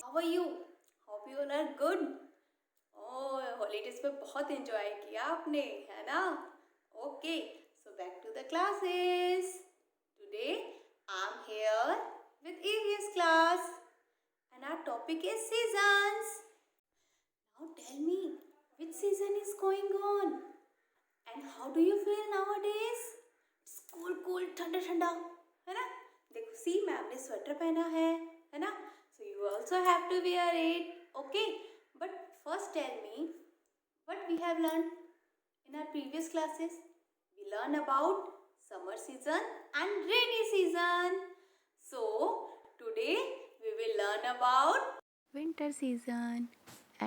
How are you? Hope you all are good. Oh, holidays पे बहुत enjoy किया आपने, है ना? Okay, so back to the classes. Today I am here with EVS class and our topic is seasons. Now tell me, which season is going on and how do you feel nowadays? It's cool cool, ठंडा ठंडा, है ना? देखो, सी ma'am ने sweater पहना है ना? So you also have to wear it, okay? But first tell me what we have learned in our previous classes. We learned about summer season and rainy season. So today we will learn about winter season,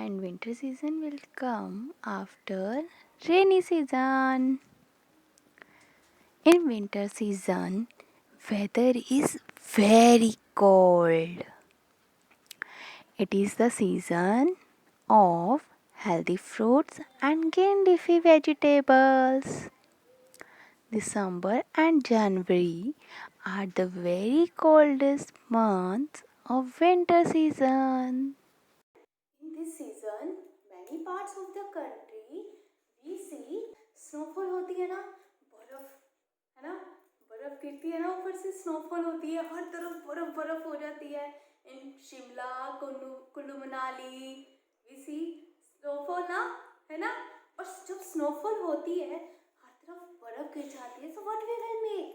and winter season will come after rainy season. In winter season, weather is very cold. It is the season of healthy fruits and green leafy vegetables. December and January are the very coldest months of winter season. in this season many parts of the country we see snowfall होती है ना, बर्फ, है ना? बर्फ गिरती है ना, ऊपर से स्नोफॉल होती है, हर तरफ बर्फ बर्फ हो जाती है. In Shimla, Kullu Kullu Manali we see snowfall ना, है ना? और जब स्नोफॉल होती है हर तरफ बर्फ गिर जाती है. So what we will make?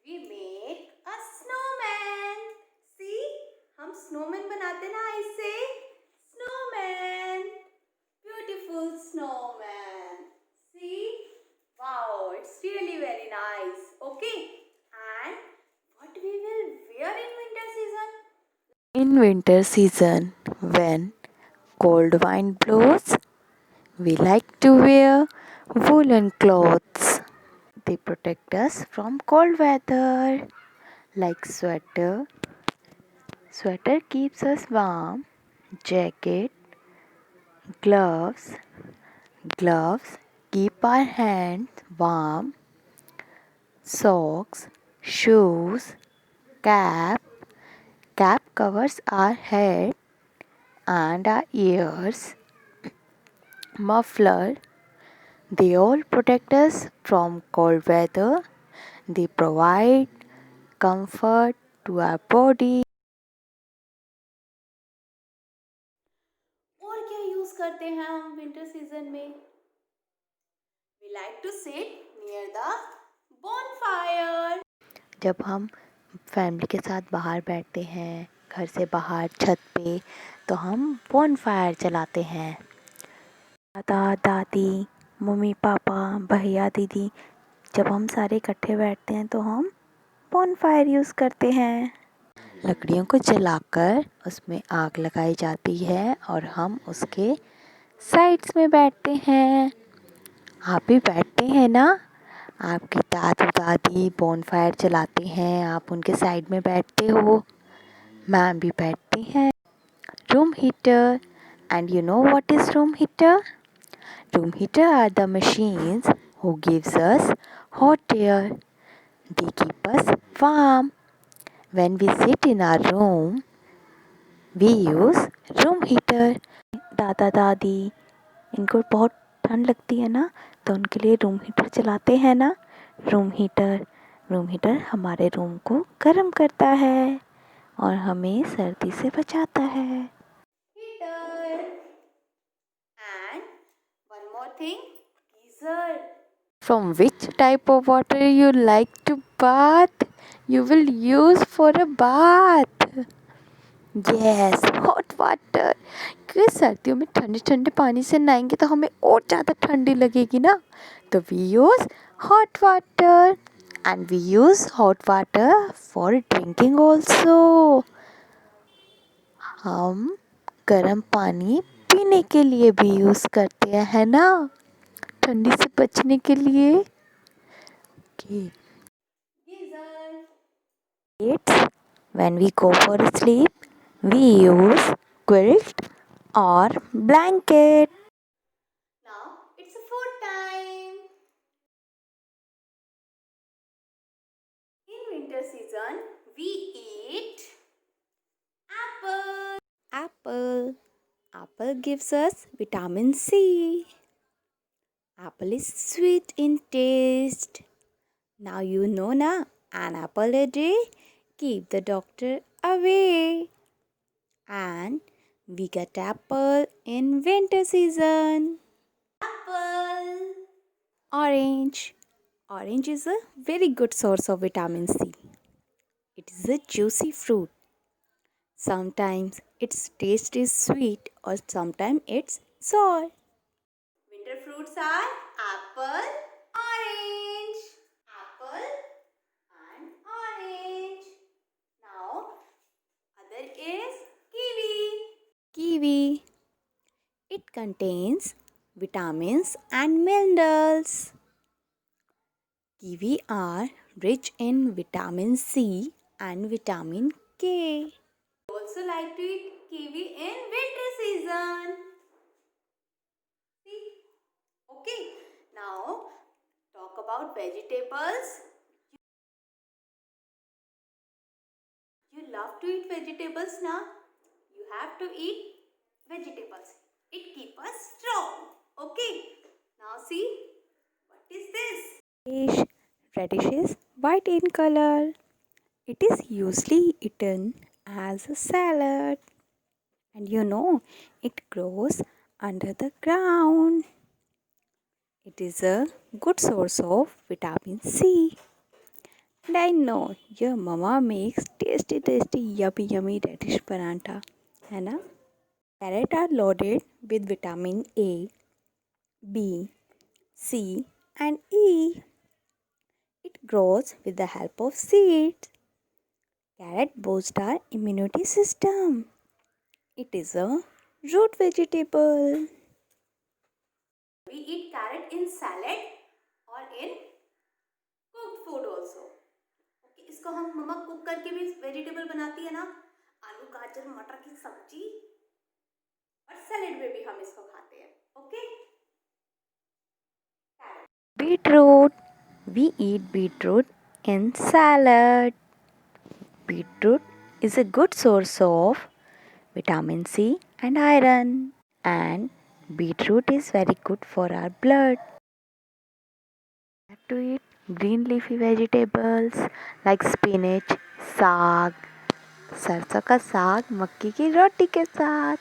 We make a snowman. See, हम स्नोमैन बनाते ना इससे. Snowman, beautiful snowman. See, wow, it's really very nice. Okay, and what we will wear in winter season? In winter season, when cold wind blows, we like to wear woolen clothes. They protect us from cold weather, like sweater. Sweater keeps us warm. Jacket, gloves. Gloves keep our hands warm. Socks, shoes, cap. Cap covers our head and our ears. Muffler. They all protect us from cold weather. They provide comfort to our body. और क्या use करते हैं हम winter season में? We like to sit near the bonfire. जब हम family के साथ बाहर बैठते हैं, घर से बाहर छत पे, तो हम बॉनफायर जलाते हैं. दादा दादी, मम्मी पापा, भैया दीदी, जब हम सारे इकट्ठे बैठते हैं तो हम बॉनफायर यूज़ करते हैं. लकड़ियों को जलाकर उसमें आग लगाई जाती है और हम उसके साइड्स में बैठते हैं. आप भी बैठते हैं ना? आपकी दादू दादी बॉनफायर जलाते हैं, आप उनके साइड में बैठते हो. मैम भी बैठती हैं. Room heater. And you know what is room heater? Room heater are the machines who gives us hot air. They keep us warm. When we sit in our room, we use room heater. दादा दादी, इनको बहुत ठंड लगती है ना, तो उनके लिए रूम हीटर चलाते हैं ना. रूम हीटर हमारे रूम को गर्म करता है और हमें सर्दी से बचाता है. Heater. And one more thing, geyser. From which type of water you like to bath? You will use for a bath. Yes, hot water. क्योंकि सर्दियों में ठंडे ठंडे पानी से नहाएंगे तो हमें और ज़्यादा ठंडी लगेगी ना. तो we use hot water, and we use hot water for drinking also. हम गर्म पानी पीने के लिए भी यूज़ करते हैं, है ना? ठंडी से बचने के लिए. Okay. Geyser. When we go for sleep, we use quilt or blanket. Now it's a food time. In winter season, we eat apple. Apple gives us vitamin C. Apple is sweet in taste. Now you know na, an apple a day keep the doctor away. And we get apple in winter season. Apple. Orange. Orange is a very good source of vitamin C. It is a juicy fruit. Sometimes its taste is sweet or sometimes it's sour. Winter fruits are apple, orange. Apple and orange. Now, other is kiwi. Kiwi. It contains vitamins and minerals. Kiwi are rich in vitamin C and vitamin K. Also like to eat kiwi in winter season. See? Okay. Now, talk about vegetables. You love to eat vegetables now? You have to eat vegetables. It keeps us strong. Okay. Now see, what is this? Radish is white in color. It is usually eaten as a salad. And you know, it grows under the ground. It is a good source of vitamin C. And I know your mama makes tasty, yummy radish paranta. है ना? Carrots are loaded with vitamin A, B, C, and E. It grows with the help of seeds. Carrot boosts our immunity system. It is a root vegetable. We eat carrot in salad or in cooked food also. Okay, इसको हम मम्मा cook करके भी vegetable बनाती है ना, आलू गाजर मटर की सब्जी और सैलेड में भी हम इसको खाते हैं. Okay. Beetroot. We eat beetroot in salad. Beetroot is a good source of vitamin C and iron. And beetroot is very good for our blood. We have to eat green leafy vegetables like spinach, साग, सरसों का साग मक्की की रोटी के साथ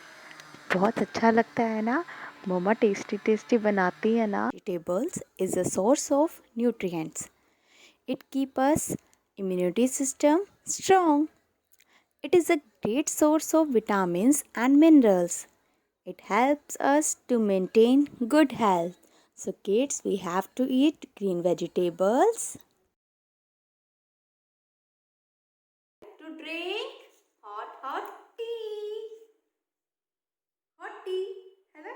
बहुत अच्छा लगता है ना. मम्मा टेस्टी बनाती है ना. Vegetables is a source of nutrients. It keeps us immunity system strong. It is a great source of vitamins and minerals. It helps us to maintain good health. So kids, we have to eat green vegetables. To drink hot tea. Hot tea है ना,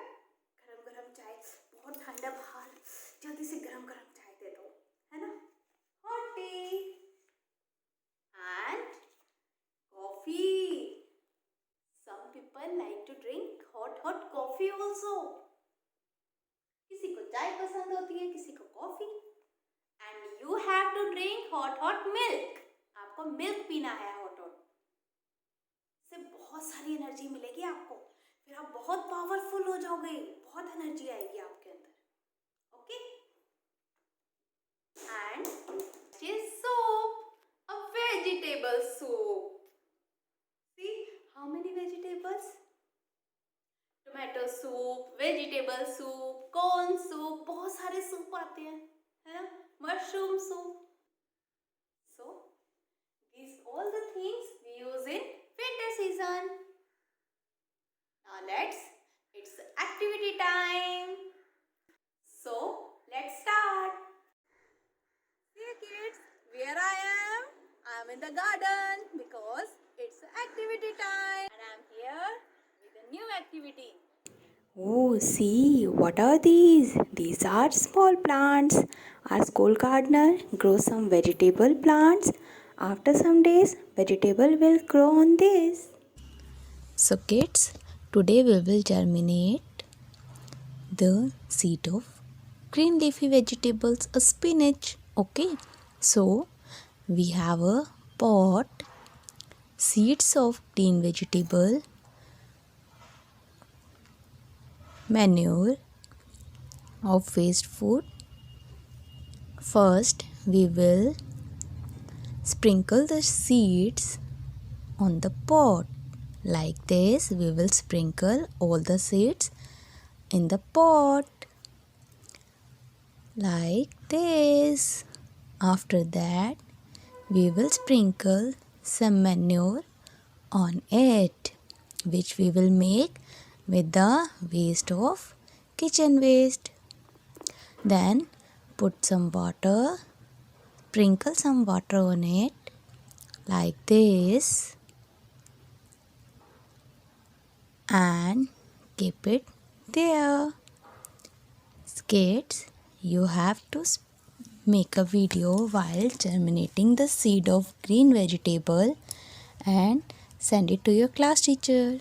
गरम चाय, बहुत ठंडा बाहर, जल्दी से गरम चाय दे दो, है ना. Hot tea and coffee. Some people like to drink hot coffee also. किसी को चाय पसंद होती है, किसी को coffee. And you have to drink hot milk. आपको मिल्क पीना है हॉट. इससे बहुत सारी एनर्जी मिलेगी आपको. फिर आप बहुत पावरफुल हो जाओगे, बहुत एनर्जी आएगी आपके अंदर. Okay. And soup, a vegetable soup. See how many vegetables? Tomato soup, vegetable soup, corn soup, बहुत सारे सूप आते हैं, है ना. Mushroom soup. So these all the things we use in winter season. Now it's activity time. So let's start. Dear kids, where I am in the garden because it's activity time and I'm here with a new activity. Oh, see, what are these? These are small plants. Our school gardener grows some vegetable plants. After some days, vegetable will grow on this. So kids, today we will germinate the seed of green leafy vegetables, a spinach. Okay, so we have a pot, seeds of green vegetable, manure of waste food. First, we will sprinkle the seeds on the pot. Like this, we will sprinkle all the seeds in the pot. Like this. After that, we will sprinkle some manure on it, which we will make with the waste of kitchen waste. Then put some water, sprinkle some water on it like this, and keep it there. Kids, you have to make a video while germinating the seed of green vegetable and send it to your class teacher.